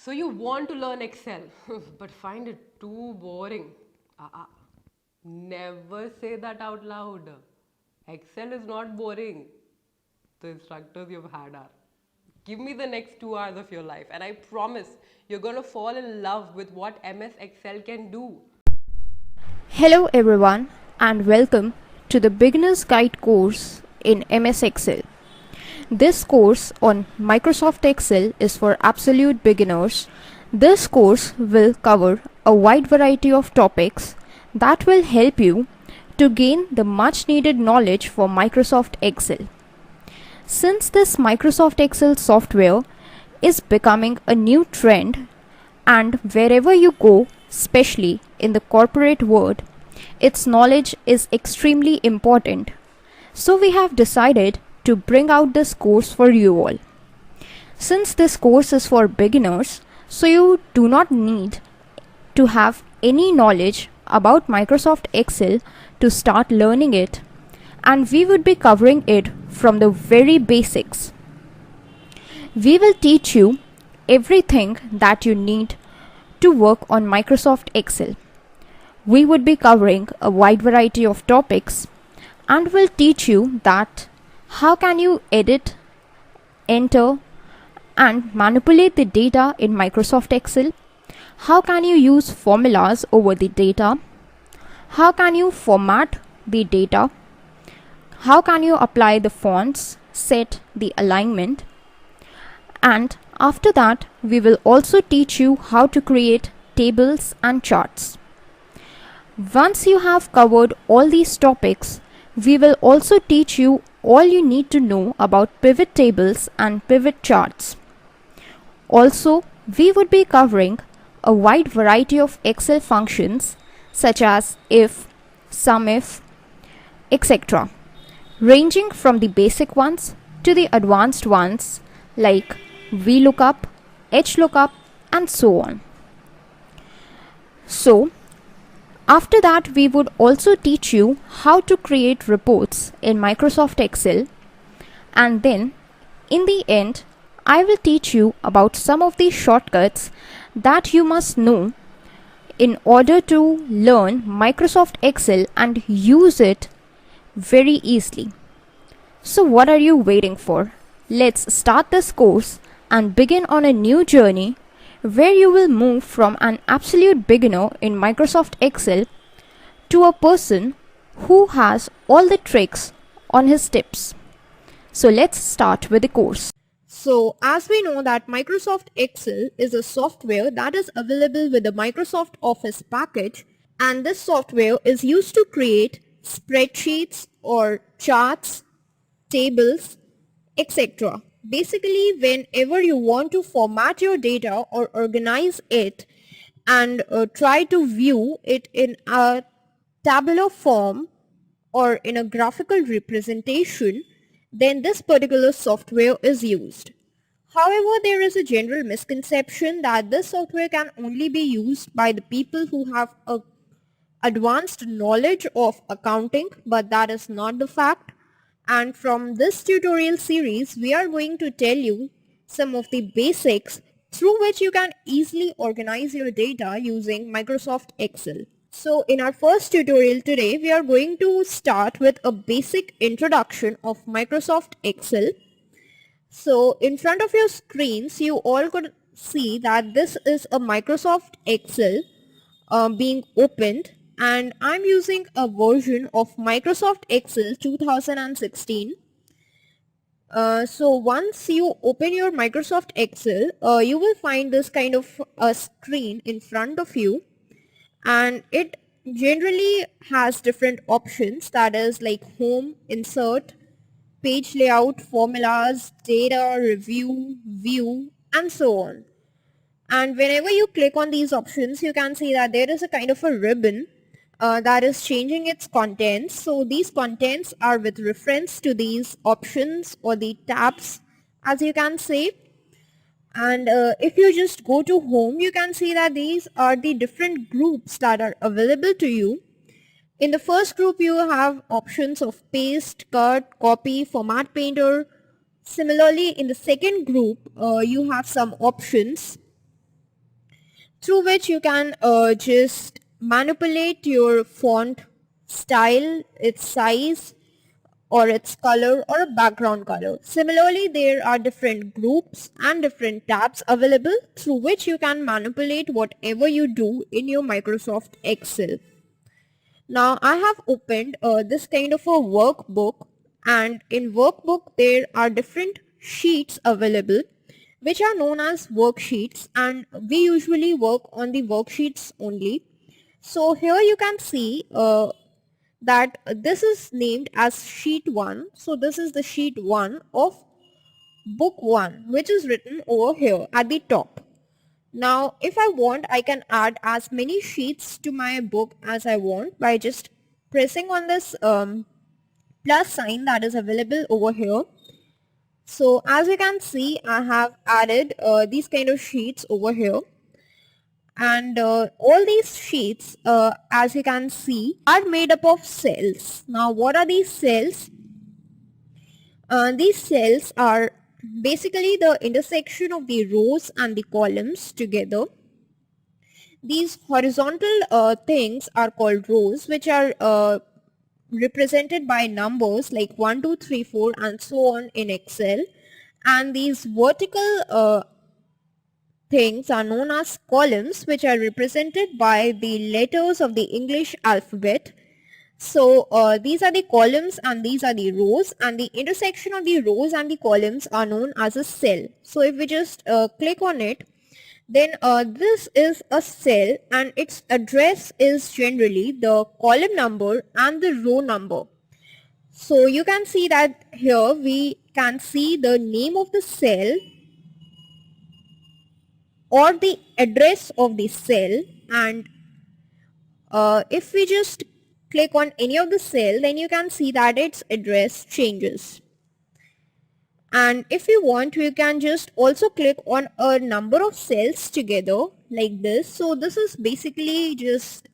So you want to learn Excel, but find it too boring. Uh-uh. Never say that out loud. Excel is not boring. The instructors you've had are. Give me the next 2 hours of your life, and I promise you're gonna fall in love with what MS Excel can do. Hello everyone and welcome to the Beginner's Guide course in MS Excel. This course on Microsoft Excel is for absolute beginners. This course will cover a wide variety of topics that will help you to gain the much needed knowledge for Microsoft Excel. Since this Microsoft Excel software is becoming a new trend, and wherever you go, especially in the corporate world, its knowledge is extremely important. So we have decided to bring out this course for you all. Since this course is for beginners, so you do not need to have any knowledge about Microsoft Excel to start learning it, and we would be covering it from the very basics. We will teach you everything that you need to work on Microsoft Excel. We would be covering a wide variety of topics and will teach you that how can you edit, enter and manipulate the data in Microsoft Excel, how can you use formulas over the data, how can you format the data, how can you apply the fonts, set the alignment, and after that we will also teach you how to create tables and charts. Once you have covered all these topics, we will also teach you all you need to know about pivot tables and pivot charts. Also, we would be covering a wide variety of Excel functions such as if, SUMIF, etc., ranging from the basic ones to the advanced ones like VLOOKUP, HLOOKUP, and so on. So, after that, we would also teach you how to create reports in Microsoft Excel, and then in the end, I will teach you about some of the shortcuts that you must know in order to learn Microsoft Excel and use it very easily. So what are you waiting for? Let's start this course and begin on a new journey where you will move from an absolute beginner in Microsoft Excel to a person who has all the tricks on his tips. So let's start with the course. So as we know that Microsoft Excel is a software that is available with the Microsoft Office package, and this software is used to create spreadsheets or charts, tables, etc. Basically, whenever you want to format your data or organize it and try to view it in a tabular form or in a graphical representation, then this particular software is used. However, there is a general misconception that this software can only be used by the people who have a advanced knowledge of accounting, but that is not the fact. And from this tutorial series, we are going to tell you some of the basics through which you can easily organize your data using Microsoft Excel. So in our first tutorial today, we are going to start with a basic introduction of Microsoft Excel. So in front of your screens, you all could see that this is a Microsoft Excel being opened, and I'm using a version of Microsoft Excel 2016. So once you open your Microsoft Excel, you will find this kind of a screen in front of you, and it generally has different options, that is like home, insert, page layout, formulas, data, review, view, and so on. And whenever you click on these options, you can see that there is a kind of a ribbon that is changing its contents. So these contents are with reference to these options or the tabs, as you can see. And if you just go to home, you can see that these are the different groups that are available to you. In the first group, you have options of paste, cut, copy, format painter. Similarly, in the second group, you have some options through which you can just manipulate your font style, its size, or its color or a background color. Similarly, there are different groups and different tabs available through which you can manipulate whatever you do in your Microsoft Excel. Now I have opened this kind of a workbook, and in workbook there are different sheets available which are known as worksheets, and we usually work on the worksheets only. So here you can see that this is named as sheet 1. So this is the sheet 1 of book 1, which is written over here at the top. Now, if I want, I can add as many sheets to my book as I want by just pressing on this plus sign that is available over here. So as you can see, I have added these kind of sheets over here. And all these sheets, as you can see, are made up of cells. Now, what are these cells? These cells are basically the intersection of the rows and the columns together. These horizontal things are called rows, which are represented by numbers like 1, 2, 3, 4 and so on in Excel. And these vertical things are known as columns, which are represented by the letters of the English alphabet. So these are the columns and these are the rows, and the intersection of the rows and the columns are known as a cell. So if we just click on it, then this is a cell and its address is generally the column number and the row number. So you can see that here we can see the name of the cell or the address of the cell, and if we just click on any of the cell, then you can see that its address changes. And if you want, you can just also click on a number of cells together like this. So this is basically just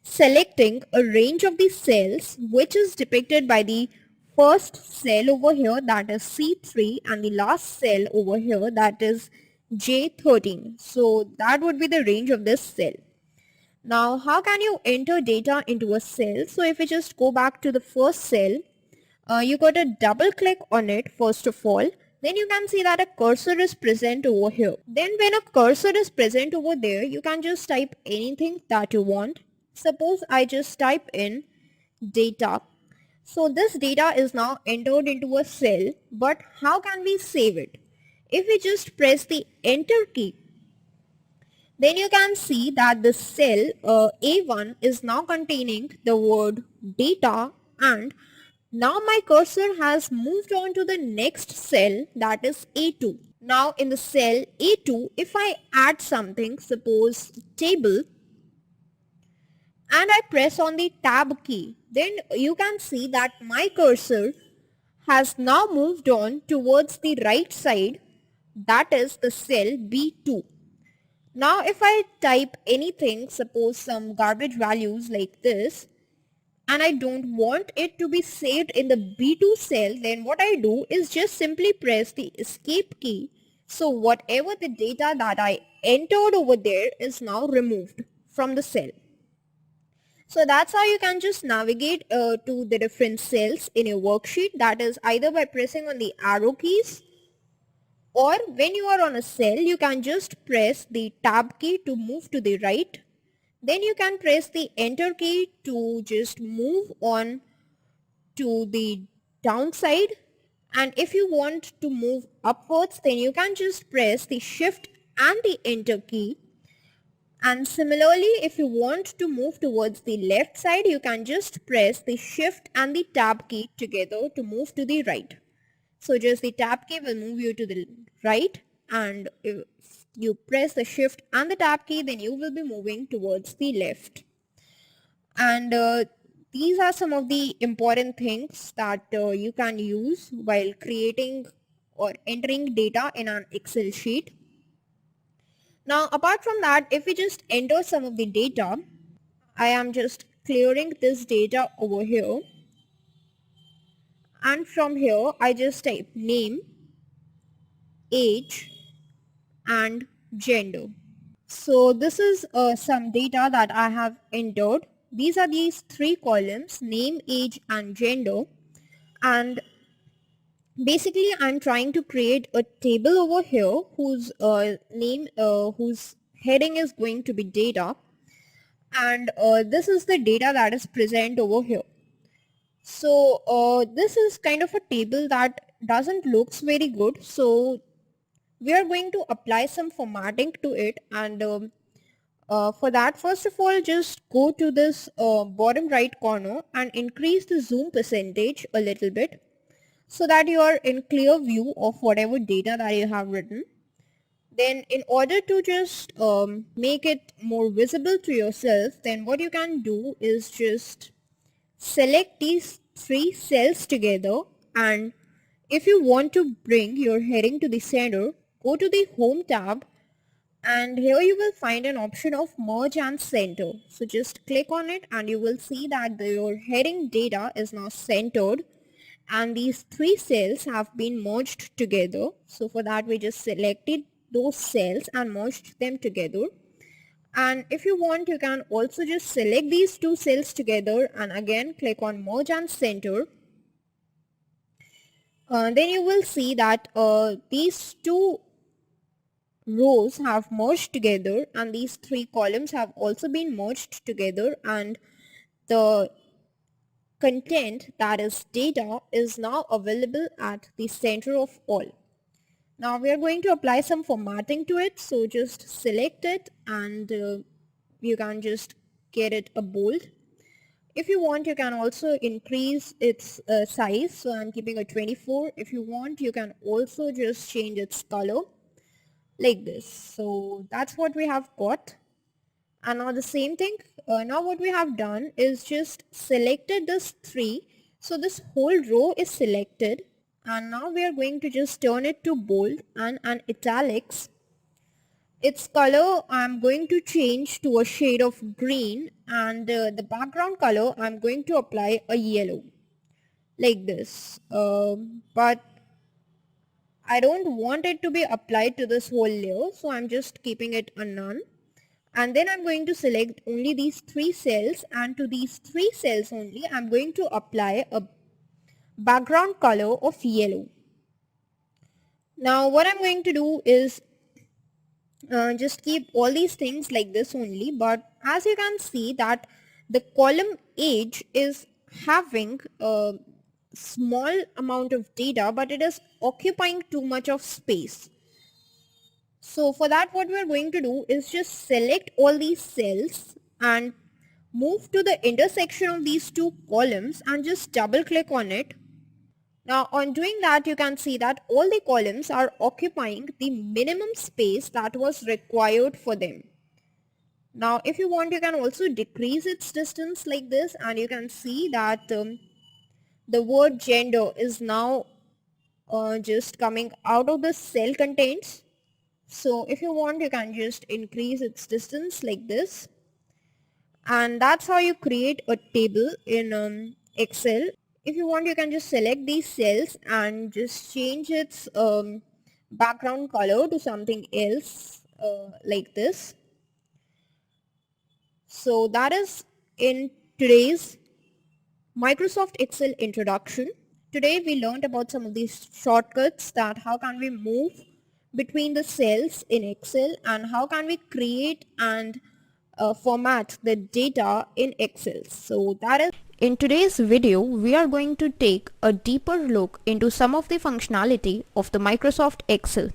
selecting a range of the cells which is depicted by the first cell over here, that is C3, and the last cell over here, that is J13. So that would be the range of this cell. Now how can you enter data into a cell? So if we just go back to the first cell, you got to double click on it first of all. Then you can see that a cursor is present over here. Then when a cursor is present over there, you can just type anything that you want. Suppose I just type in data. So this data is now entered into a cell, but how can we save it? If we just press the enter key, then you can see that the cell A1 is now containing the word data, and now my cursor has moved on to the next cell, that is A2. Now in the cell A2, if I add something, suppose table, and I press on the tab key, then you can see that my cursor has now moved on towards the right side, that is the cell B2. Now if I type anything, suppose some garbage values like this, and I don't want it to be saved in the B2 cell, then what I do is just simply press the escape key. So whatever the data that I entered over there is now removed from the cell. So that's how you can just navigate to the different cells in your worksheet, that is either by pressing on the arrow keys, or when you are on a cell, you can just press the tab key to move to the right. Then you can press the enter key to just move on to the downside. And if you want to move upwards, then you can just press the shift and the enter key. And similarly, if you want to move towards the left side, you can just press the shift and the tab key together to move to the right. So just the tab key will move you to the right, and if you press the shift and the tab key, then you will be moving towards the left. And these are some of the important things that you can use while creating or entering data in an Excel sheet. Now apart from that, if we just enter some of the data, I am just clearing this data over here, and from here I just type name, age and gender. So this is some data that I have entered. These are these three columns: name, age and gender. And basically I'm trying to create a table over here whose whose heading is going to be data, and this is the data that is present over here. So this is kind of a table that doesn't looks very good, so we are going to apply some formatting to it. And for that, first of all, just go to this bottom right corner and increase the zoom percentage a little bit, so that you are in clear view of whatever data that you have written. Then in order to just make it more visible to yourself, then what you can do is just select these three cells together, and if you want to bring your heading to the center, go to the home tab, and here you will find an option of merge and center. So just click on it and you will see that your heading data is now centered and these three cells have been merged together. So for that we just selected those cells and merged them together. And if you want, you can also just select these two cells together and again click on merge and center. Then you will see that these two rows have merged together and these three columns have also been merged together, and the content, that is data, is now available at the center of all. Now we are going to apply some formatting to it, so just select it and you can just get it a bold. If you want, you can also increase its size, so I'm keeping a 24. If you want, you can also just change its color like this. So that's what we have got. And now the same thing, now what we have done is just selected this 3, so this whole row is selected, and now we are going to just turn it to bold and an italics. Its color I'm going to change to a shade of green, and the background color I'm going to apply a yellow like this. But I don't want it to be applied to this whole layer, so I'm just keeping it a none. And then I'm going to select only these three cells, and to these three cells only I'm going to apply a background color of yellow. Now what I'm going to do is just keep all these things like this only, but as you can see that the column age is having a small amount of data, but it is occupying too much of space. So for that, what we're going to do is just select all these cells and move to the intersection of these two columns and just double click on it. Now on doing that, you can see that all the columns are occupying the minimum space that was required for them. Now if you want, you can also decrease its distance like this, and you can see that the word gender is now just coming out of the cell contents. So if you want, you can just increase its distance like this. And that's how you create a table in Excel. If you want, you can just select these cells and just change its background color to something else like this. So that is in today's Microsoft Excel introduction. Today we learned about some of these shortcuts, that how can we move between the cells in Excel and how can we create and format the data in Excel. So that is in today's video, we are going to take a deeper look into some of the functionality of the Microsoft Excel.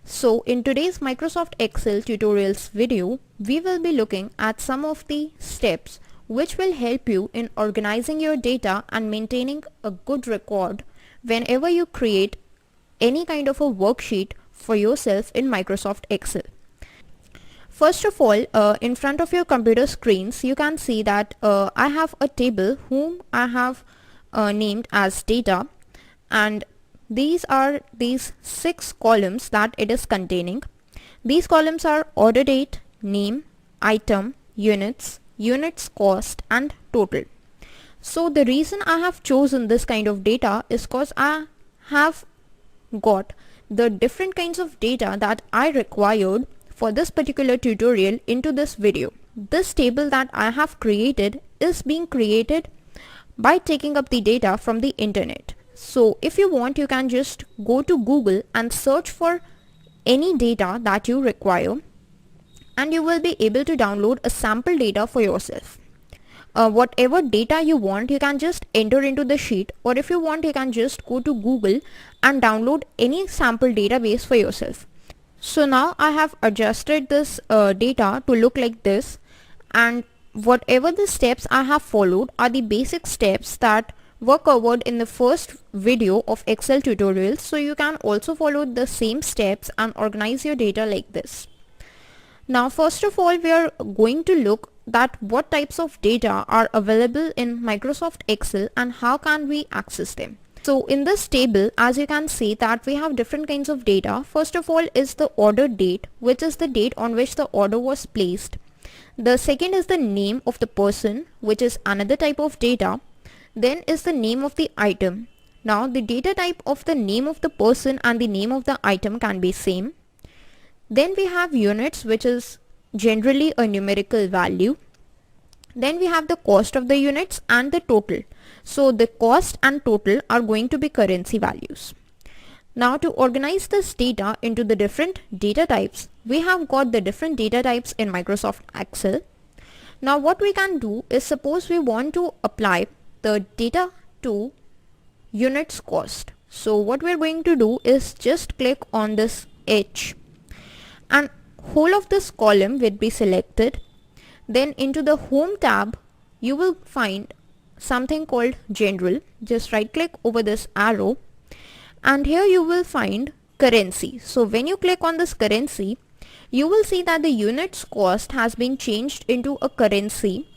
So in today's Microsoft Excel tutorials video, we will be looking at some of the steps which will help you in organizing your data and maintaining a good record whenever you create any kind of a worksheet for yourself in Microsoft Excel. First of all, in front of your computer screens, you can see that I have a table whom I have named as data, and these are these 6 columns that it is containing. These columns are order date, name, item, units, units cost and total. So the reason I have chosen this kind of data is because I have got the different kinds of data that I required for this particular tutorial into this video. This table that I have created is being created by taking up the data from the internet. So if you want, you can just go to Google and search for any data that you require, and you will be able to download a sample data for yourself. Whatever data you want, you can just enter into the sheet, or if you want, you can just go to Google and download any sample database for yourself. So now I have adjusted this data to look like this, and whatever the steps I have followed are the basic steps that were covered in the first video of Excel tutorials. So you can also follow the same steps and organize your data like this. Now first of all, we are going to look that what types of data are available in Microsoft Excel and how can we access them. So in this table, as you can see that we have different kinds of data. First of all is the order date, which is the date on which the order was placed. The second is the name of the person, which is another type of data. Then is the name of the item. Now the data type of the name of the person and the name of the item can be same. Then we have units, which is generally a numerical value. Then we have the cost of the units and the total. So the cost and total are going to be currency values. Now to organize this data into the different data types, we have got the different data types in Microsoft Excel. Now what we can do is, suppose we want to apply the data to units cost. So what we're going to do is just click on this H, and whole of this column will be selected. Then into the home tab you will find something called general. Just right click over this arrow, and here you will find currency. So when you click on this currency, you will see that the units cost has been changed into a currency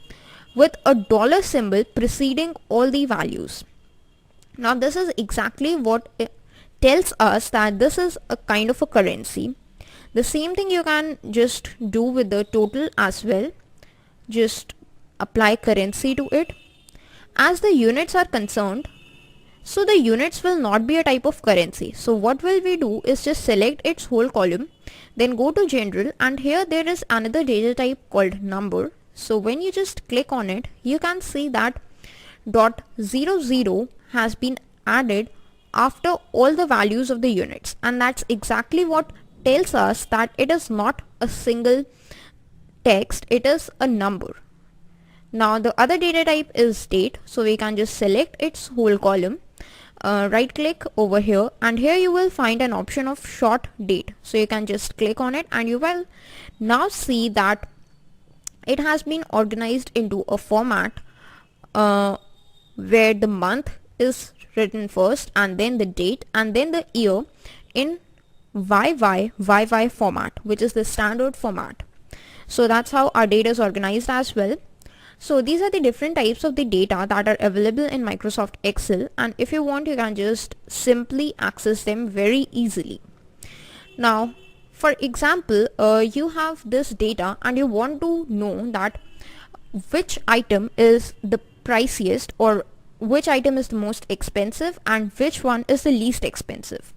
with a dollar symbol preceding all the values. Now this is exactly what it tells us that this is a kind of a currency. The same thing you can just do with the total as well. Just apply currency to it. As the units are concerned, so the units will not be a type of currency. So what will we do is just select its whole column, then go to general, and here there is another data type called number. So when you just click on it, you can see that .00 has been added after all the values of the units, and that's exactly what tells us that it is not a single text, it is a number. Now the other data type is date, so we can just select its whole column, right click over here, and here you will find an option of short date. So you can just click on it, and you will now see that it has been organized into a format where the month is written first, and then the date, and then the year in YY format, which is the standard format. So that's how our data is organized as well. So these are the different types of the data that are available in Microsoft Excel, and if you want, you can just simply access them very easily. Now for example, you have this data and you want to know that which item is the priciest, or which item is the most expensive, and which one is the least expensive.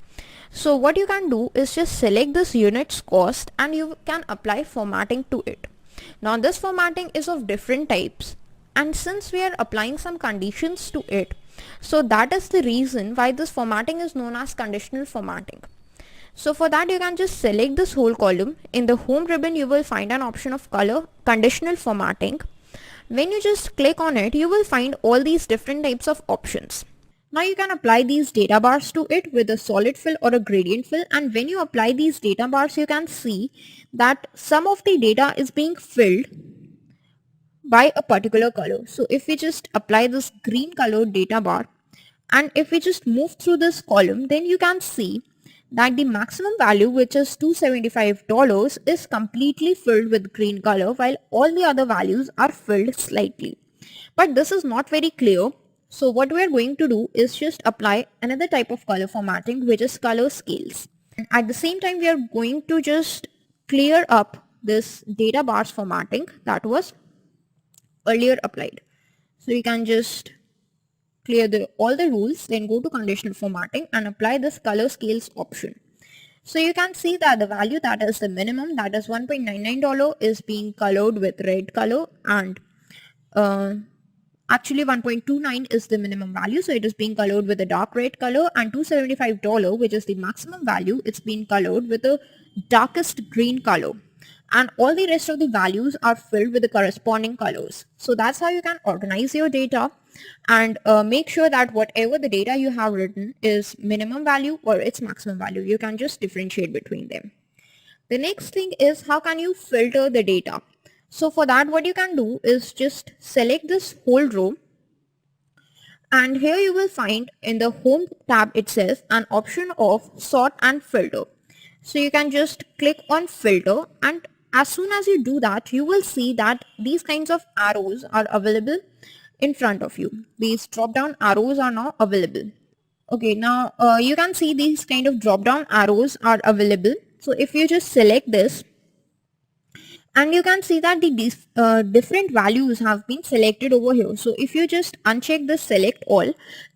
So what you can do is just select this units cost, and you can apply formatting to it. Now this formatting is of different types, and since we are applying some conditions to it, so that is the reason why this formatting is known as conditional formatting. So for that, you can just select this whole column. In the home ribbon you will find an option of color conditional formatting. When you just click on it, you will find all these different types of options. Now you can apply these data bars to it with a solid fill or a gradient fill, and when you apply these data bars, you can see that some of the data is being filled by a particular color. So if we just apply this green colored data bar, and if we just move through this column, then you can see that the maximum value, which is $275, is completely filled with green color, while all the other values are filled slightly. But this is not very clear. So what we are going to do is just apply another type of color formatting, which is color scales. And at the same time, we are going to just clear up this data bars formatting that was earlier applied. So you can just clear all the rules, then go to conditional formatting and apply this color scales option. So you can see that the value that is the minimum, that is $1.99, is being colored with red color, and uh, actually 1.29 is the minimum value, so it is being colored with a dark red color, and $275, which is the maximum value, it's being colored with a darkest green color, and all the rest of the values are filled with the corresponding colors. So that's how you can organize your data and make sure that whatever the data you have written is minimum value or its maximum value. You can just differentiate between them. The next thing is, how can you filter the data? So for that, what you can do is just select this whole row, and here you will find in the home tab itself an option of sort and filter. So you can just click on filter, and as soon as you do that, you will see that these kinds of arrows are available in front of you. These drop down arrows are now available. Okay, now you can see these kind of drop down arrows are available. So if you just select this, and you can see that the different values have been selected over here. So if you just uncheck the select all,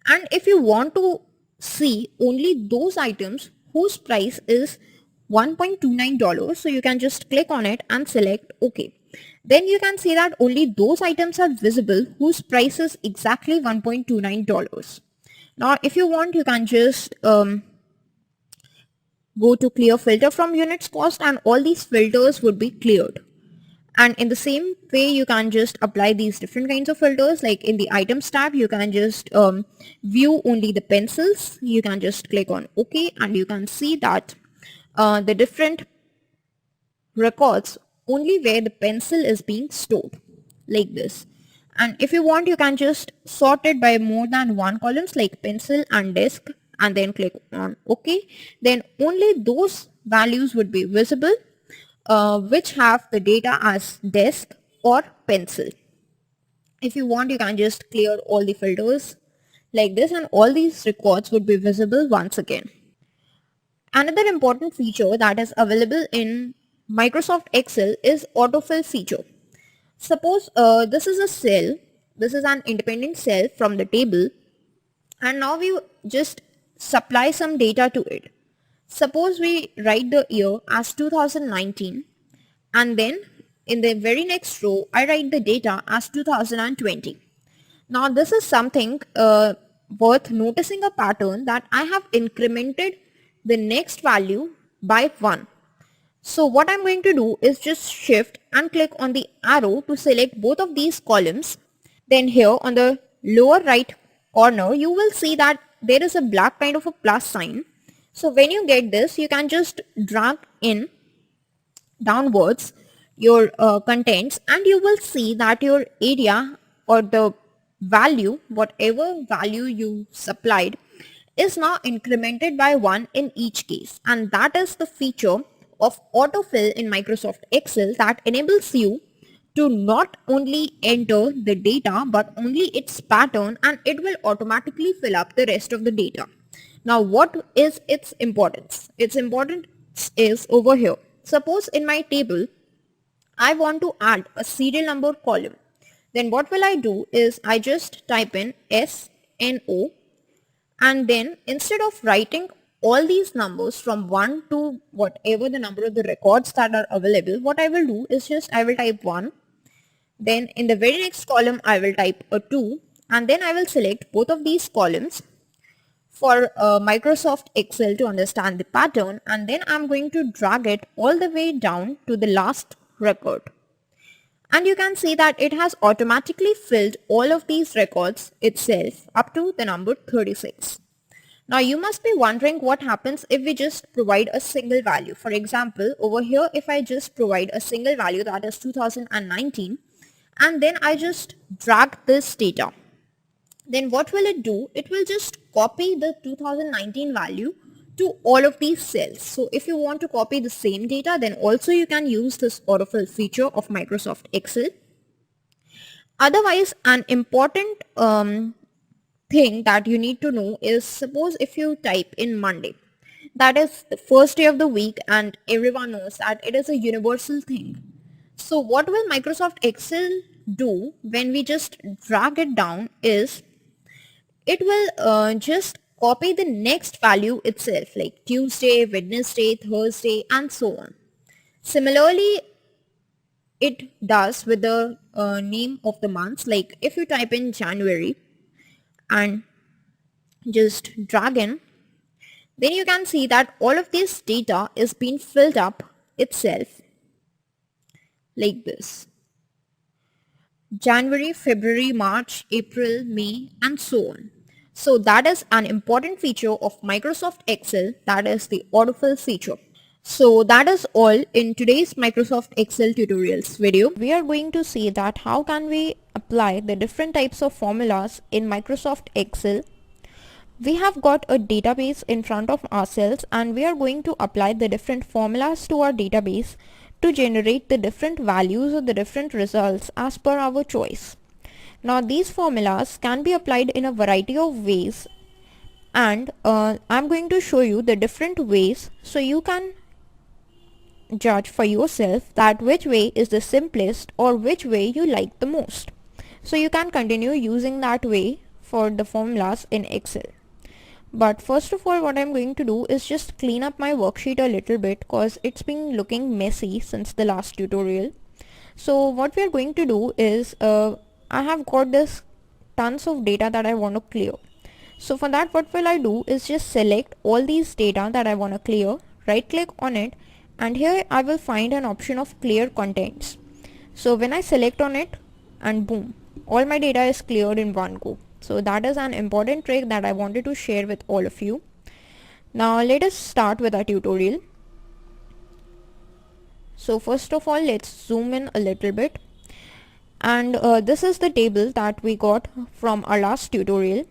and if you want to see only those items whose price is $1.29, so you can just click on it and select OK. Then you can see that only those items are visible whose price is exactly $1.29. Now if you want, you can just go to clear filter from units cost, and all these filters would be cleared. And in the same way, you can just apply these different kinds of filters. Like in the items tab, you can just view only the pencils. You can just click on OK, and you can see that the different records only where the pencil is being stored, like this. And if you want, you can just sort it by more than one columns, like pencil and desk, and then click on OK. Then only those values would be visible which have the data as desk or pencil. If you want, you can just clear all the filters like this, and all these records would be visible once again. Another important feature that is available in Microsoft Excel is autofill feature. Suppose this is a cell, this is an independent cell from the table, and now we just supply some data to it. Suppose we write the year as 2019, and then in the very next row, I write the data as 2020. Now this is something worth noticing, a pattern that I have incremented the next value by 1. So what I'm going to do is just shift and click on the arrow to select both of these columns. Then here on the lower right corner, you will see that there is a black kind of a plus sign. So when you get this, you can just drag in downwards your contents, and you will see that your area or the value, whatever value you supplied, is now incremented by 1 in each case. And that is the feature of autofill in Microsoft Excel that enables you to not only enter the data but only its pattern, and it will automatically fill up the rest of the data. Now what is its importance? Its importance is over here. Suppose in my table, I want to add a serial number column. Then what will I do is I just type in SNO, and then instead of writing all these numbers from 1 to whatever the number of the records that are available, what I will do is just I will type 1. Then in the very next column, I will type a 2, and then I will select both of these columns for Microsoft Excel to understand the pattern, and then I'm going to drag it all the way down to the last record. And you can see that it has automatically filled all of these records itself up to the number 36. Now you must be wondering what happens if we just provide a single value. For example, over here, if I just provide a single value, that is 2019, and then I just drag this data, then what will it do? It will just copy the 2019 value to all of these cells. So if you want to copy the same data, then also you can use this autofill feature of Microsoft Excel. Otherwise, an important thing that you need to know is, suppose if you type in Monday, that is the first day of the week, and everyone knows that it is a universal thing. So what will Microsoft Excel do when we just drag it down is, it will just copy the next value itself, like Tuesday, Wednesday, Thursday, and so on. Similarly, it does with the name of the months. Like if you type in January and just drag in, then you can see that all of this data is being filled up itself like this. January, February, March, April, May, and so on. So that is an important feature of Microsoft Excel, that is the autofill feature. So that is all in today's Microsoft Excel tutorials video. We are going to see that how can we apply the different types of formulas in Microsoft Excel. We have got a database in front of ourselves and we are going to apply the different formulas to our database to generate the different values or the different results as per our choice. Now these formulas can be applied in a variety of ways, and I'm going to show you the different ways so you can judge for yourself that which way is the simplest or which way you like the most. So you can continue using that way for the formulas in Excel. But first of all, what I'm going to do is just clean up my worksheet a little bit because it's been looking messy since the last tutorial. So what we are going to do is I have got this tons of data that I want to clear. So for that, what will I do is just select all these data that I want to clear, right click on it, and here I will find an option of clear contents. So when I select on it, and boom, all my data is cleared in one go. So that is an important trick that I wanted to share with all of you. Now let us start with our tutorial. So first of all, let's zoom in a little bit. And this is the table that we got from our last tutorial.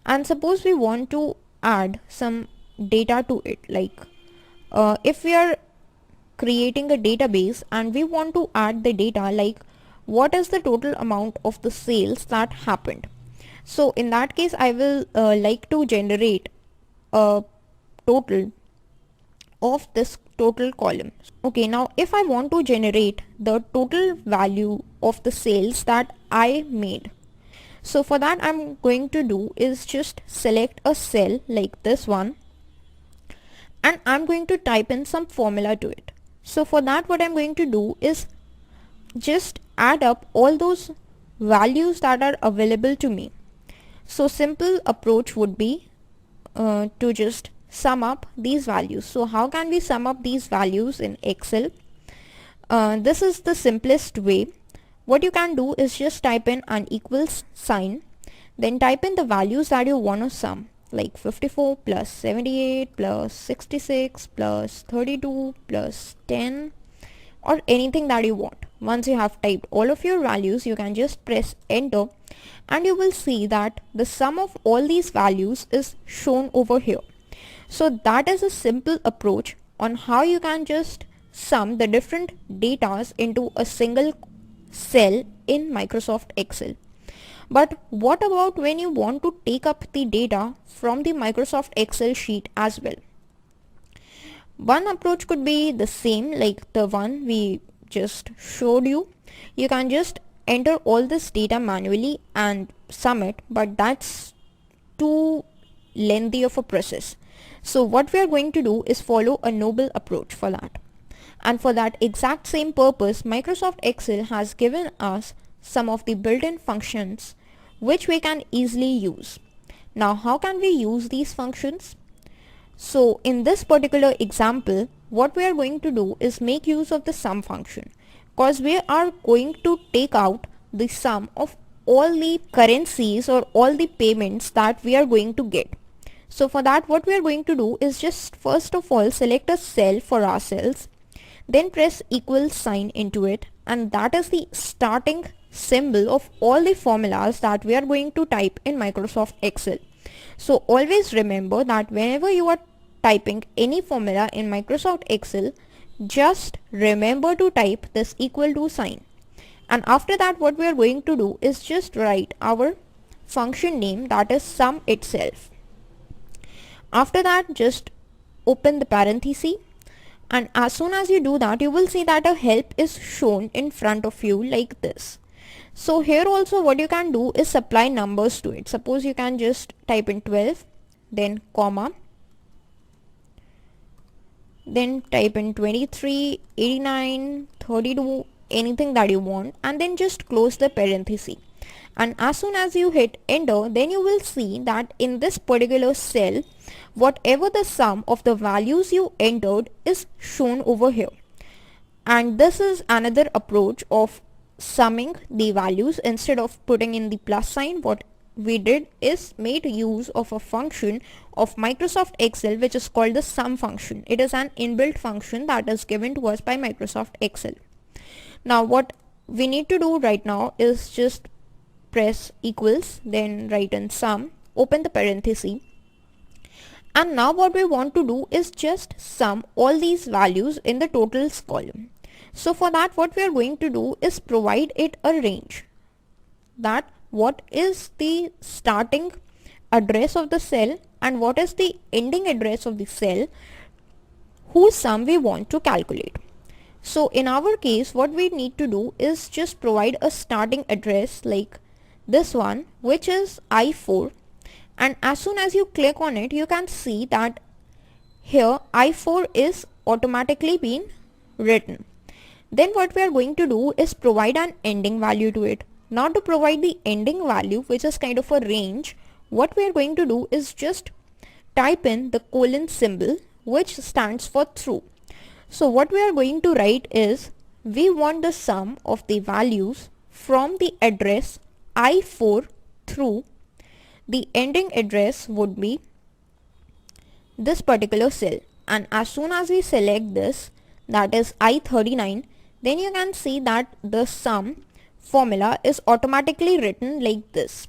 And suppose we want to add some data to it. Like if we are creating a database and we want to add the data like what is the total amount of the sales that happened. So in that case, I will like to generate a total of this total column. Okay, now if I want to generate the total value of the sales that I made, so for that I'm going to do is just select a cell like this one and I'm going to type in some formula to it. So for that, what I'm going to do is just add up all those values that are available to me. So simple approach would be to just sum up these values. So how can we sum up these values in Excel? This is the simplest way. What you can do is just type in an equals sign, then type in the values that you want to sum, like 54 plus 78 plus 66 plus 32 plus 10, or anything that you want. Once you have typed all of your values, you can just press enter and you will see that the sum of all these values is shown over here. So that is a simple approach on how you can just sum the different datas into a single cell in Microsoft Excel. But what about when you want to take up the data from the Microsoft Excel sheet as well? One approach could be the same like the one we just showed you. You can just enter all this data manually and sum it, but that's too lengthy of a process. So what we are going to do is follow a noble approach for that. And for that exact same purpose, Microsoft Excel has given us some of the built-in functions which we can easily use. Now how can we use these functions? So in this particular example, what we are going to do is make use of the sum function, because we are going to take out the sum of all the currencies or all the payments that we are going to get. So for that, what we are going to do is just first of all select a cell for ourselves, then press equal sign into it, and that is the starting symbol of all the formulas that we are going to type in Microsoft Excel. So always remember that whenever you are typing any formula in Microsoft Excel, just remember to type this equal to sign. And after that, what we are going to do is just write our function name, that is sum itself. After that, just open the parenthesis, and as soon as you do that, you will see that a help is shown in front of you like this. So here also what you can do is supply numbers to it. Suppose you can just type in 12, then comma, then type in 23, 89, 32, anything that you want, and then just close the parenthesis. And as soon as you hit enter, then you will see that in this particular cell, whatever the sum of the values you entered is shown over here. And this is another approach of summing the values. Instead of putting in the plus sign, what we did is made use of a function of Microsoft Excel which is called the sum function. It is an inbuilt function that is given to us by Microsoft Excel. Now what we need to do right now is just press equals, then write in sum, open the parenthesis, and now what we want to do is just sum all these values in the totals column. So for that, what we are going to do is provide it a range, that what is the starting address of the cell and what is the ending address of the cell whose sum we want to calculate. So in our case, what we need to do is just provide a starting address like this one, which is I4, and as soon as you click on it, you can see that here I4 is automatically being written. Then what we are going to do is provide an ending value to it. Now to provide the ending value, which is kind of a range, what we are going to do is just type in the colon symbol, which stands for true. So what we are going to write is, we want the sum of the values from the address I4 through the ending address would be this particular cell. And as soon as we select this, that is I39, then you can see that the sum formula is automatically written like this.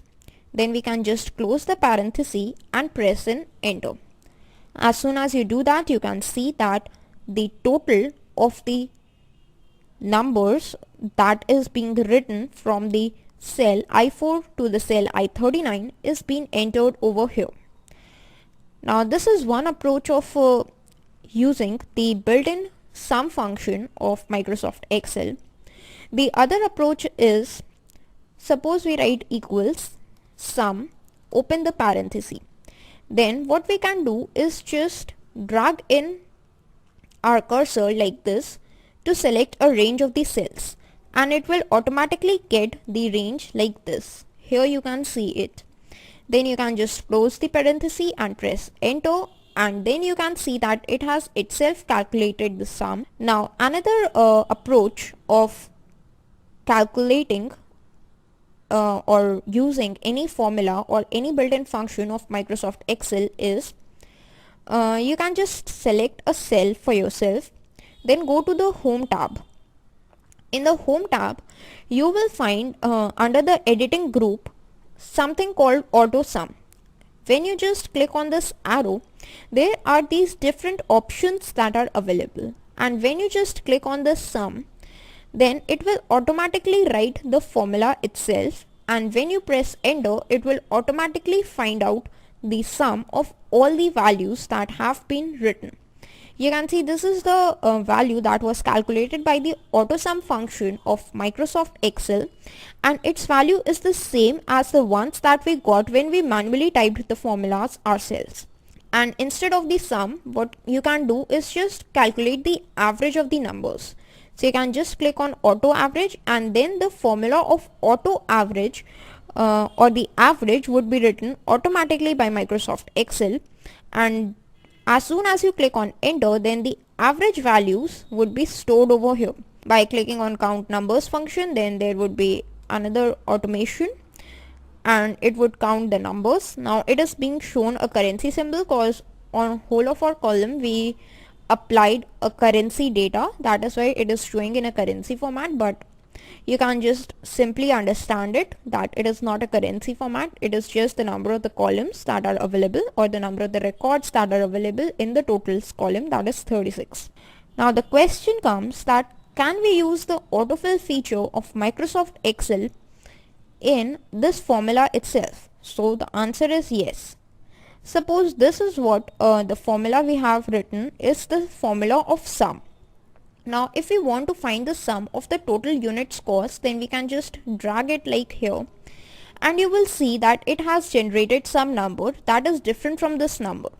Then we can just close the parenthesis and press in enter. As soon as you do that, you can see that the total of the numbers that is being written from the cell I4 to the cell I39 is being entered over here. Now this is one approach of using the built-in sum function of Microsoft Excel. The other approach is, suppose we write equals sum, open the parenthesis. Then what we can do is just drag in our cursor like this to select a range of the cells, and it will automatically get the range like this. Here you can see it. Then you can just close the parenthesis and press enter, and then you can see that it has itself calculated the sum. Now another approach of calculating or using any formula or any built-in function of Microsoft Excel is, you can just select a cell for yourself, then go to the home tab. In the home tab, you will find under the editing group something called auto sum. When you just click on this arrow, there are these different options that are available, and when you just click on the sum, then it will automatically write the formula itself, and when you press enter, it will automatically find out the sum of all the values that have been written. You can see this is the value that was calculated by the AutoSum function of Microsoft Excel, and its value is the same as the ones that we got when we manually typed the formulas ourselves. And instead of the sum, what you can do is just calculate the average of the numbers. So you can just click on auto average, and then the formula of auto average or the average would be written automatically by Microsoft Excel, and as soon as you click on enter, then the average values would be stored over here. By clicking on count numbers function, then there would be another automation and it would count the numbers. Now it is being shown a currency symbol because on whole of our column we applied a currency data, that is why it is showing in a currency format, but you can just simply understand it that it is not a currency format. It is just the number of the columns that are available, or the number of the records that are available in the totals column, that is 36. Now the question comes that can we use the autofill feature of Microsoft Excel in this formula itself? So the answer is yes. Suppose this is what the formula we have written is the formula of sum. Now if we want to find the sum of the total units cost, then we can just drag it like here, and you will see that it has generated some number that is different from this number.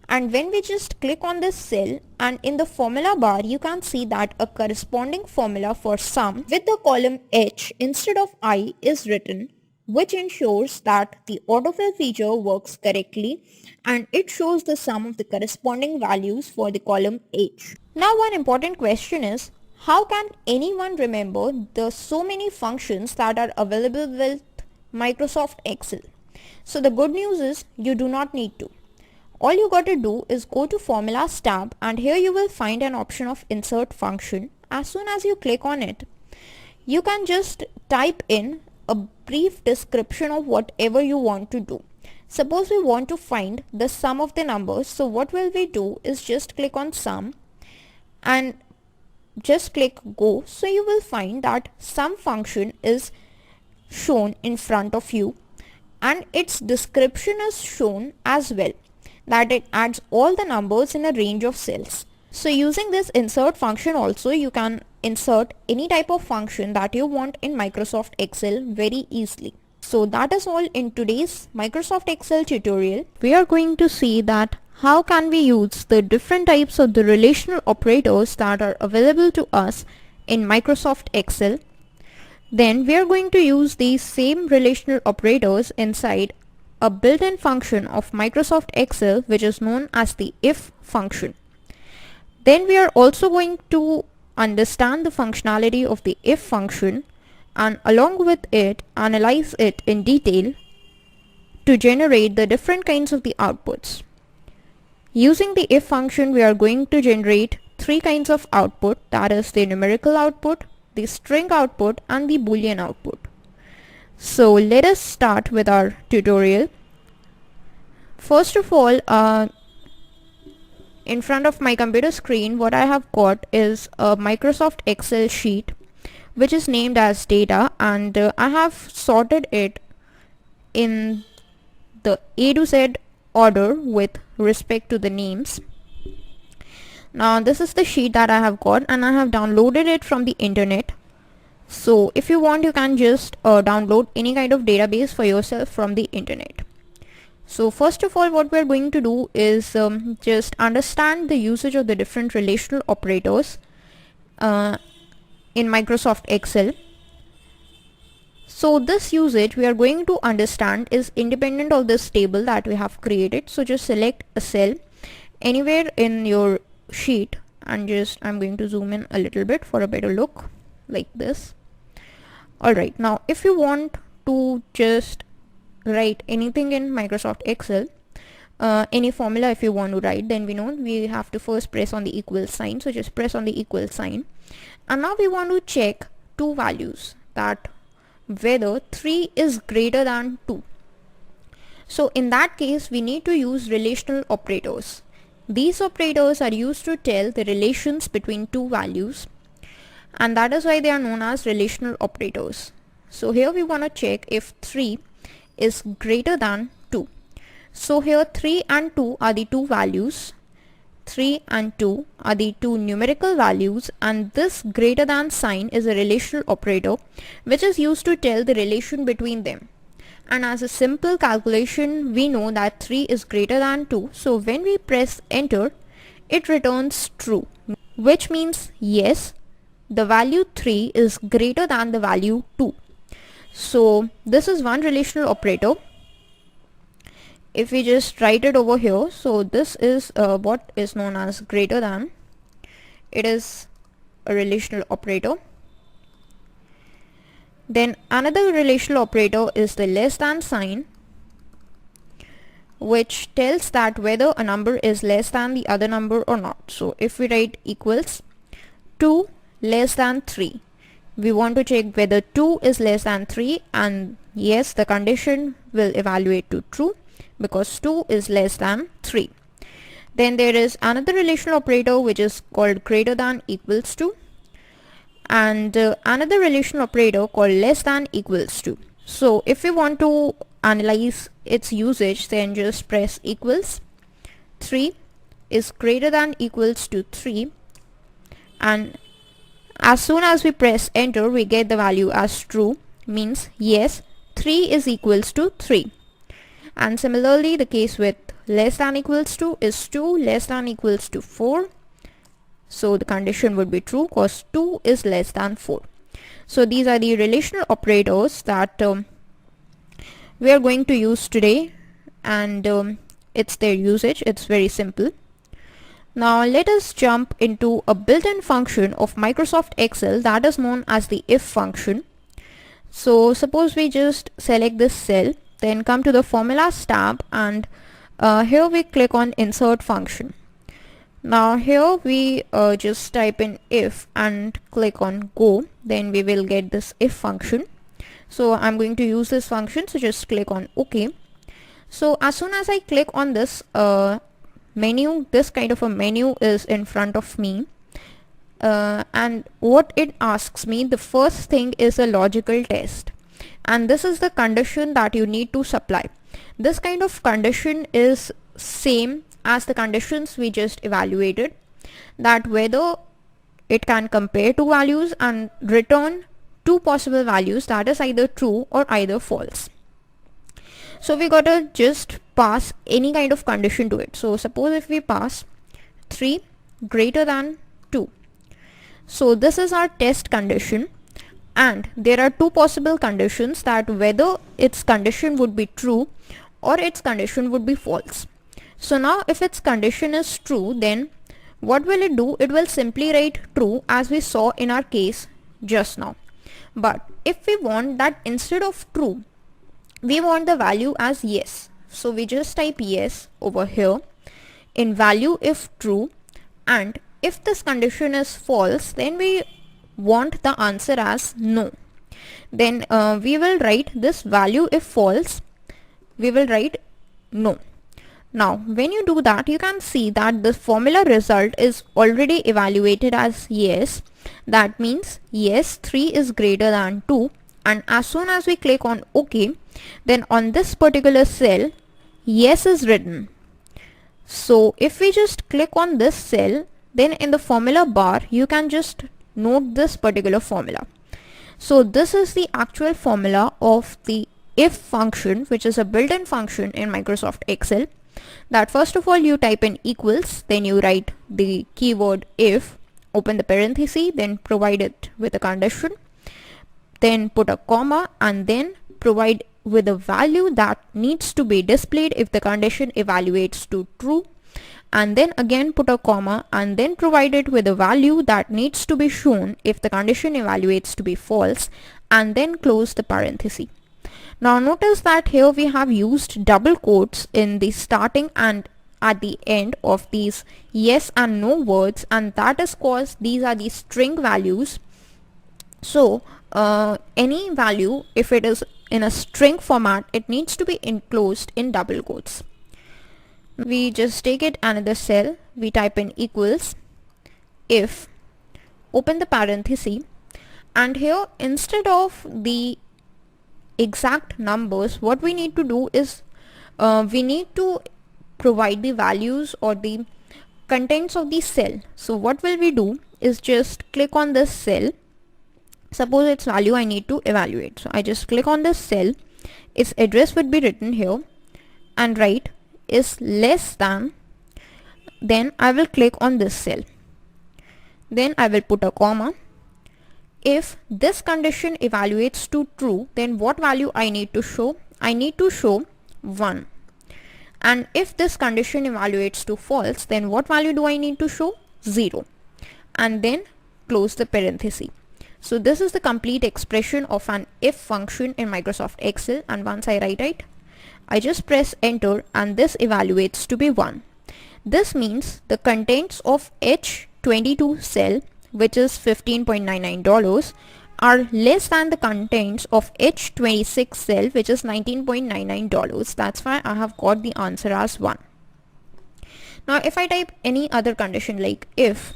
And when we just click on this cell, and in the formula bar you can see that a corresponding formula for sum with the column H instead of I is written, which ensures that the autofill feature works correctly and it shows the sum of the corresponding values for the column H. Now one important question is, how can anyone remember the so many functions that are available with Microsoft Excel? So the good news is you do not need to. All you got to do is go to Formulas tab, and here you will find an option of Insert Function. As soon as you click on it, you can just type in a brief description of whatever you want to do. Suppose we want to find the sum of the numbers, so what will we do is just click on sum and just click go. So you will find that sum function is shown in front of you and its description is shown as well, that it adds all the numbers in a range of cells. So using this insert function also, you can insert any type of function that you want in Microsoft Excel very easily. So that is all in today's Microsoft Excel tutorial. We are going to see that how can we use the different types of the relational operators that are available to us in Microsoft Excel. Then we are going to use these same relational operators inside a built-in function of Microsoft Excel, which is known as the if function. Then we are also going to understand the functionality of the if function and along with it analyze it in detail to generate the different kinds of the outputs. Using the if function, we are going to generate three kinds of output, that is the numerical output, the string output and the boolean output. So let us start with our tutorial. First of all, in front of my computer screen, what I have got is a Microsoft Excel sheet which is named as data, and I have sorted it in the A to Z order with respect to the names. Now this is the sheet that I have got and I have downloaded it from the internet. So if you want, you can just download any kind of database for yourself from the internet. So first of all, what we're going to do is just understand the usage of the different relational operators in Microsoft Excel. So this usage we are going to understand is independent of this table that we have created. So just select a cell anywhere in your sheet and just I'm going to zoom in a little bit for a better look, like this. Alright, now if you want to just write anything in Microsoft Excel, any formula if you want to write, then we know we have to first press on the equal sign. So just press on the equal sign, and now we want to check two values, that whether 3 is greater than 2. So in that case we need to use relational operators. These operators are used to tell the relations between two values, and that is why they are known as relational operators. So here we want to check if 3 is greater than 2. So here 3 and 2 are the two values, 3 and 2 are the two numerical values, and this greater than sign is a relational operator which is used to tell the relation between them. And as a simple calculation, we know that 3 is greater than 2. So when we press enter, it returns true, which means yes, the value 3 is greater than the value 2. So this is one relational operator. If we just write it over here, so this is what is known as greater than. It is a relational operator. Then another relational operator is the less than sign, which tells that whether a number is less than the other number or not. So if we write equals 2 less than 3, we want to check whether 2 is less than 3, and yes, the condition will evaluate to true because 2 is less than 3. Then there is another relational operator which is called greater than equals to, and another relational operator called less than equals to. So if we want to analyze its usage, then just press equals 3 is greater than equals to 3, and as soon as we press enter, we get the value as true, means yes, 3 is equals to 3. And similarly, the case with less than equals to is 2 less than equals to 4. So the condition would be true because 2 is less than 4. So these are the relational operators that we are going to use today, and it's their usage. It's very simple. Now let us jump into a built-in function of Microsoft Excel that is known as the if function. So suppose we just select this cell, then come to the formulas tab, and here we click on insert function. Now here we just type in if and click on go, then we will get this if function. So I'm going to use this function, so just click on OK. So as soon as I click on this menu, this kind of a menu is in front of me, and what it asks me, the first thing is a logical test, and this is the condition that you need to supply. This kind of condition is same as the conditions we just evaluated, that whether it can compare two values and return two possible values, that is either true or either false. So we gotta just pass any kind of condition to it. So suppose if we pass 3 greater than 2. So this is our test condition, and there are two possible conditions, that whether its condition would be true or its condition would be false. So now if its condition is true, then what will it do? It will simply write true as we saw in our case just now. But if we want that instead of true, we want the value as yes. So we just type yes over here in value if true, and if this condition is false, then we want the answer as no. Then we will write this value if false, we will write no. Now when you do that, you can see that the formula result is already evaluated as yes. That means yes, 3 is greater than 2, and as soon as we click on OK, then on this particular cell yes is written. So if we just click on this cell, then in the formula bar you can just note this particular formula. So this is the actual formula of the if function, which is a built-in function in Microsoft Excel. That first of all you type in equals, then you write the keyword if, open the parenthesis, then provide it with a condition, then put a comma, and then provide with a value that needs to be displayed if the condition evaluates to true, and then again put a comma, and then provide it with a value that needs to be shown if the condition evaluates to be false, and then close the parenthesis. Now notice that here we have used double quotes in the starting and at the end of these yes and no words, and that is because these are the string values. So any value, if it is in a string format, it needs to be enclosed in double quotes. We just take it another cell, we type in equals if, open the parenthesis, and here instead of the exact numbers, what we need to do is we need to provide the values or the contents of the cell. So what will we do is just click on this cell. Suppose its value I need to evaluate, so I just click on this cell, its address would be written here, and write is less than, then I will click on this cell, then I will put a comma. If this condition evaluates to true, then what value I need to show? I need to show 1. And if this condition evaluates to false, then what value do I need to show? 0. And then close the parenthesis. So this is the complete expression of an if function in Microsoft Excel, and once I write it, I just press enter, and this evaluates to be 1. This means the contents of H22 cell, which is $15.99, are less than the contents of H26 cell, which is $19.99. That's why I have got the answer as 1. Now if I type any other condition like if,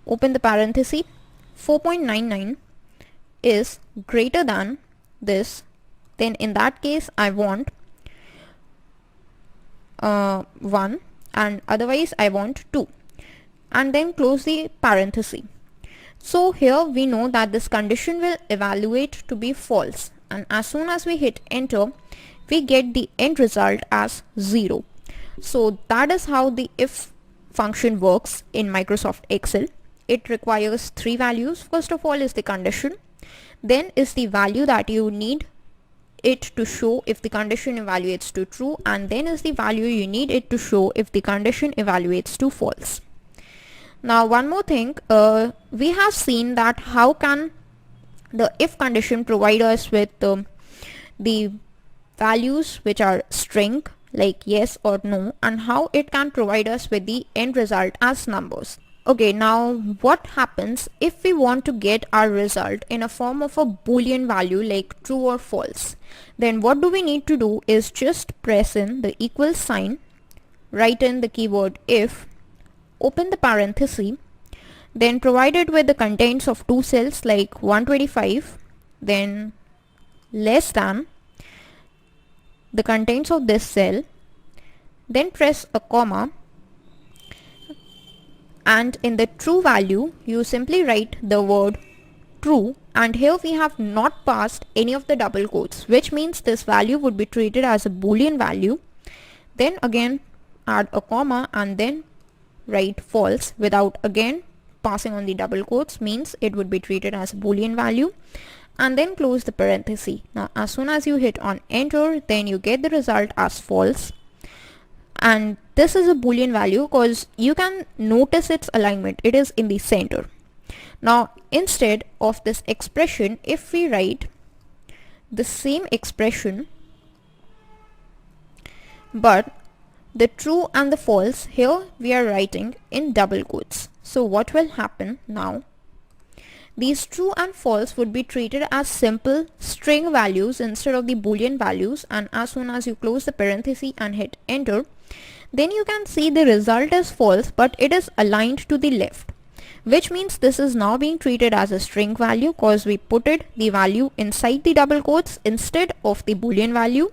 open the parenthesis, 4.99 is greater than this, then in that case I want 1, and otherwise I want 2, and then close the parenthesis. So here we know that this condition will evaluate to be false, and as soon as we hit enter, we get the end result as 0. So that is how the if function works in Microsoft Excel. It requires 3 values. First of all is the condition, then is the value that you need it to show if the condition evaluates to true, and then is the value you need it to show if the condition evaluates to false. Now one more thing, we have seen that how can the if condition provide us with the values which are string like yes or no, and how it can provide us with the end result as numbers. Okay, now what happens if we want to get our result in a form of a boolean value like true or false? Then what do we need to do is just press in the equal sign, write in the keyword if, open the parenthesis, then provide it with the contents of two cells like 125, then less than the contents of this cell, then press a comma, and in the true value you simply write the word true, and here we have not passed any of the double quotes, which means this value would be treated as a boolean value. Then again add a comma and then write false without again passing on the double quotes, means it would be treated as a boolean value, and then close the parenthesis. Now as soon as you hit on enter, then you get the result as false, and this is a boolean value because you can notice its alignment, it is in the center. Now instead of this expression, if we write the same expression but the true and the false, here we are writing in double quotes. So what will happen now? These true and false would be treated as simple string values instead of the boolean values, and as soon as you close the parenthesis and hit enter, then you can see the result is false but it is aligned to the left, which means this is now being treated as a string value because we put it the value inside the double quotes instead of the boolean value,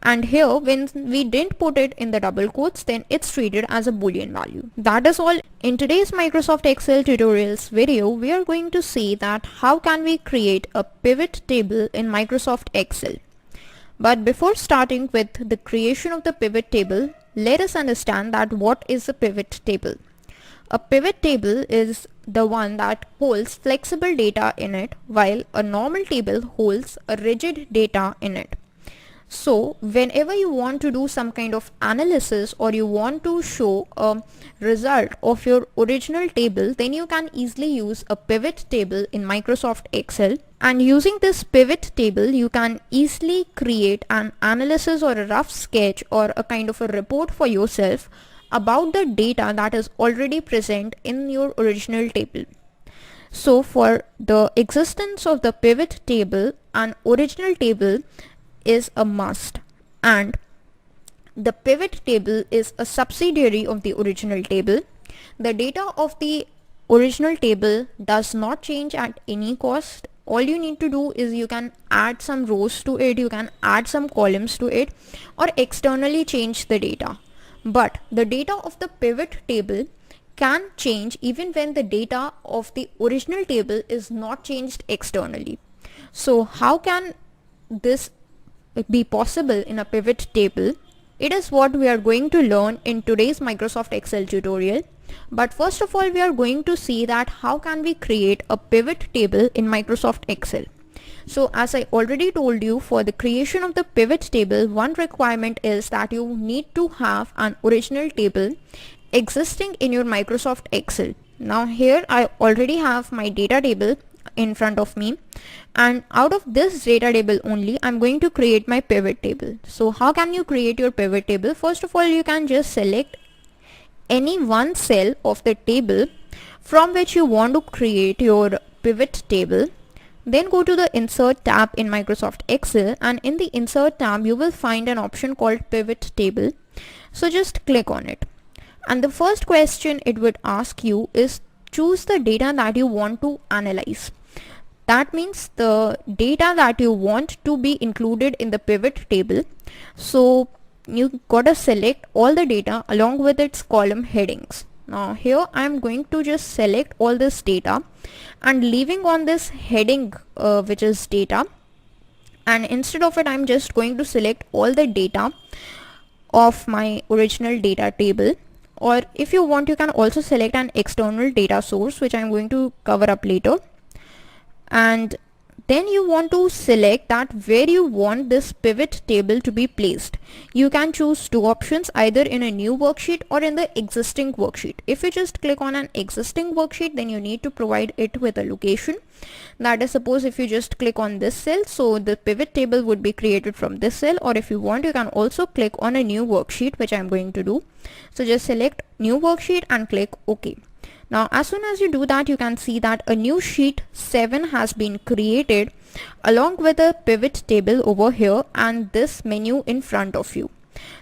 and here when we didn't put it in the double quotes, then it's treated as a boolean value. That is all. In today's Microsoft Excel tutorials video, we are going to see that how can we create a pivot table in Microsoft Excel. But before starting with the creation of the pivot table, let us understand that what is a pivot table. A pivot table is the one that holds flexible data in it, while a normal table holds a rigid data in it. So whenever you want to do some kind of analysis or you want to show a result of your original table, then you can easily use a pivot table in Microsoft Excel. And using this pivot table, you can easily create an analysis or a rough sketch or a kind of a report for yourself about the data that is already present in your original table. So for the existence of the pivot table, an original table is a must, and the pivot table is a subsidiary of the original table. The data of the original table does not change at any cost. All you need to do is you can add some rows to it, you can add some columns to it, or externally change the data. But the data of the pivot table can change even when the data of the original table is not changed externally. So how can this be possible in a pivot table? It is what we are going to learn in today's Microsoft Excel tutorial. But first of all, we are going to see that how can we create a pivot table in Microsoft Excel. So as I already told you, for the creation of the pivot table, one requirement is that you need to have an original table existing in your Microsoft Excel. Now here I already have my data table in front of me, and out of this data table only I'm going to create my pivot table. So how can you create your pivot table? First of all, you can just select any one cell of the table from which you want to create your pivot table. Then go to the Insert tab in Microsoft Excel, and in the Insert tab you will find an option called Pivot Table. So just click on it, and the first question it would ask you is choose the data that you want to analyze. That means the data that you want to be included in the pivot table. So you gotta select all the data along with its column headings. Now here I am going to just select all this data and leaving on this heading which is data, and instead of it I'm just going to select all the data of my original data table, or if you want you can also select an external data source, which I'm going to cover up later. And then you want to select that where you want this pivot table to be placed. You can choose two options, either in a new worksheet or in the existing worksheet. If you just click on an existing worksheet, then you need to provide it with a location. That is, suppose if you just click on this cell, so the pivot table would be created from this cell, or if you want you can also click on a new worksheet, which I'm going to do. So just select new worksheet and click OK. Now as soon as you do that, you can see that a new sheet 7 has been created along with a pivot table over here and this menu in front of you.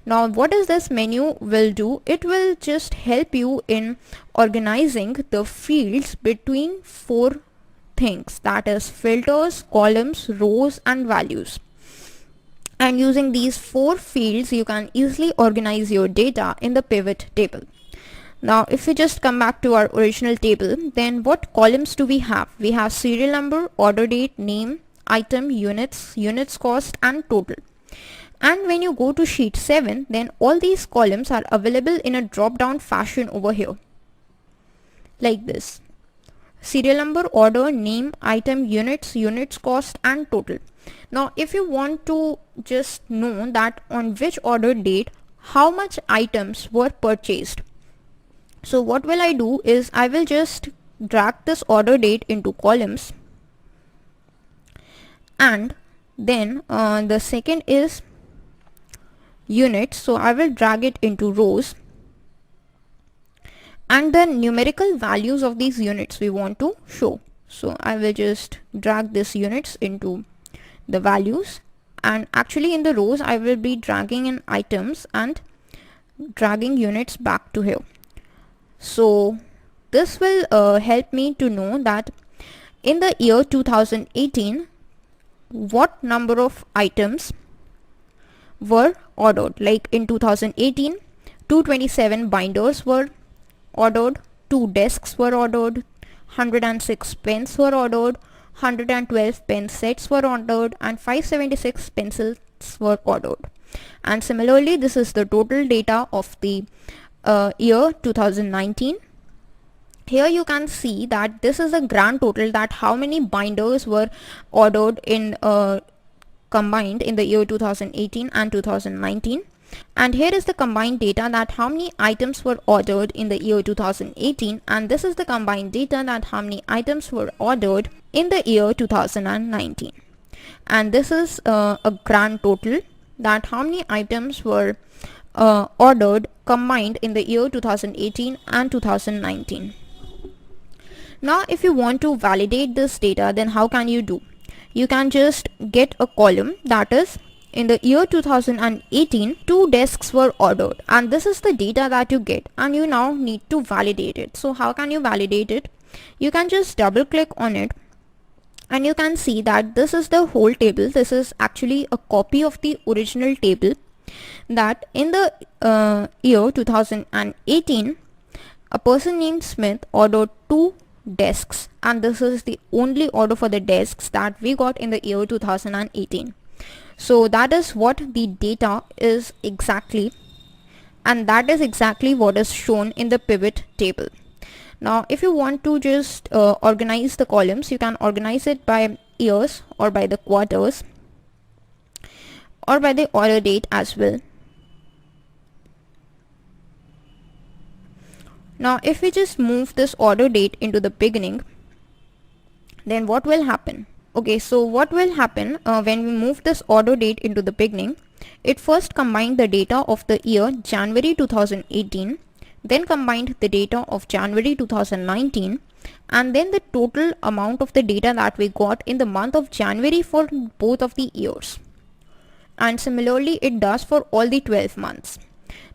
Now what does this menu will do? It will just help you in organizing the fields between four things, that is filters, columns, rows and values. And using these four fields you can easily organize your data in the pivot table. Now if we just come back to our original table, then what columns do we have? We have serial number, order date, name, item, units, units cost and total. And when you go to sheet 7, then all these columns are available in a drop down fashion over here, like this: serial number, order, name, item, units, units cost and total. Now if you want to just know that on which order date how much items were purchased, so what will I do is I will just drag this order date into columns, and then the second is units, so I will drag it into rows, and the numerical values of these units we want to show. So I will just drag this units into the values, and actually in the rows I will be dragging in items and dragging units back to here. So this will help me to know that in the year 2018 what number of items were ordered. Like in 2018 227 binders were ordered, 2 desks were ordered, 106 pens were ordered, 112 pen sets were ordered and 576 pencils were ordered. And similarly this is the total data of the year 2019. Here you can see that this is a grand total, that how many binders were ordered in combined in the year 2018 and 2019. And here is the combined data, that how many items were ordered in the year 2018, and this is the combined data that how many items were ordered in the year 2019. And this is a grand total, that how many items were ordered combined in the year 2018 and 2019. Now if you want to validate this data, then how can you do? You can just get a column, that is in the year 2018 2 desks were ordered, and this is the data that you get, and you now need to validate it. So how can you validate it? You can just double click on it and you can see that this is the whole table. This is actually a copy of the original table, that in the year 2018 a person named Smith ordered 2 desks, and this is the only order for the desks that we got in the year 2018. So that is what the data is exactly, and that is exactly what is shown in the pivot table. Now if you want to just organize the columns, you can organize it by years or by the quarters or by the order date as well. Now if we just move this order date into the beginning, then what will happen? Okay, so what will happen when we move this order date into the beginning? It first combined the data of the year January 2018, then combined the data of January 2019, and then the total amount of the data that we got in the month of January for both of the years. And similarly it does for all the 12 months.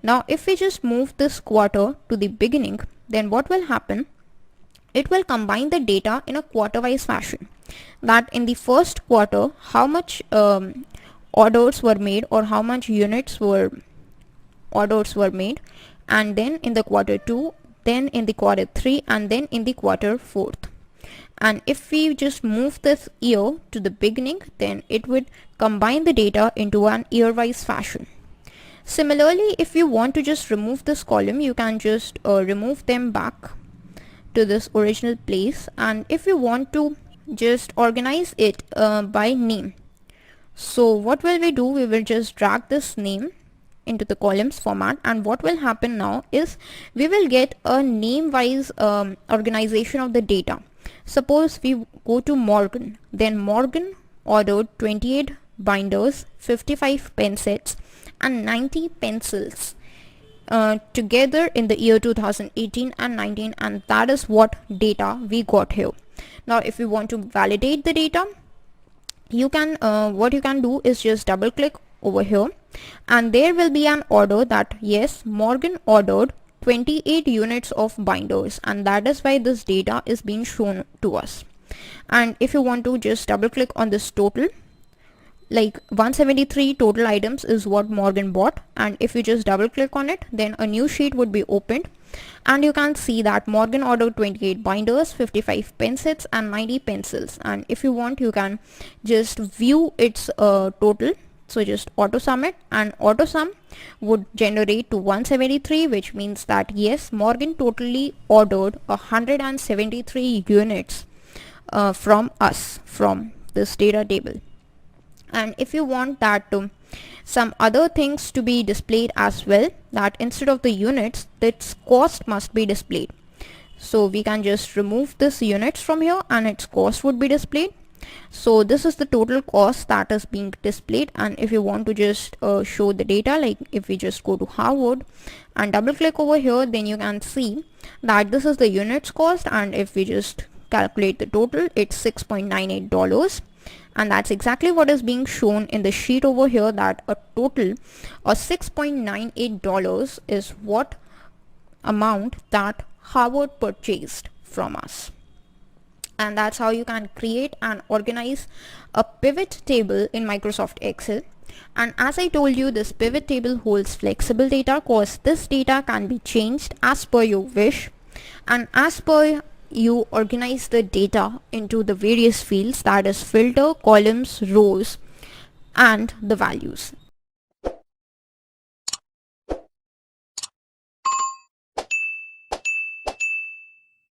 Now if we just move this quarter to the beginning, then what will happen? It will combine the data in a quarter wise fashion, that in the first quarter how much orders were made or how much units were orders were made, and then in the quarter 2, then in the quarter 3, and then in the quarter 4th. And if we just move this year to the beginning, then it would combine the data into an year-wise fashion. Similarly, if you want to just remove this column, you can just remove them back to this original place, and if you want to just organize it by name, so what will we do? We will just drag this name into the columns format, and what will happen now is we will get a name wise organization of the data. Suppose we go to Morgan, then Morgan ordered 28 binders, 55 pen sets and 90 pencils together in the year 2018 and 19, and that is what data we got here. Now if you want to validate the data, you can what you can do is just double click over here, and there will be an order that yes, Morgan ordered 28 units of binders, and that is why this data is being shown to us. And if you want to just double click on this total, like 173 total items is what Morgan bought, and if you just double click on it, then a new sheet would be opened, and you can see that Morgan ordered 28 binders, 55 pen sets and 90 pencils. And if you want, you can just view its total. So just auto sum it, and auto sum would generate to 173, which means that yes, Morgan totally ordered 173 units from us, from this data table. And if you want that some other things to be displayed as well, that instead of the units, its cost must be displayed. So we can just remove this units from here, and its cost would be displayed. So this is the total cost that is being displayed. And if you want to just show the data, like if we just go to Harvard and double click over here, then you can see that this is the units cost, and if we just calculate the total, it's $6.98, and that's exactly what is being shown in the sheet over here, that a total of $6.98 is what amount that Harvard purchased from us. And that's how you can create and organize a pivot table in Microsoft Excel. And as I told you, this pivot table holds flexible data, because this data can be changed as per your wish, and as per you organize the data into the various fields, that is filter, columns, rows and the values.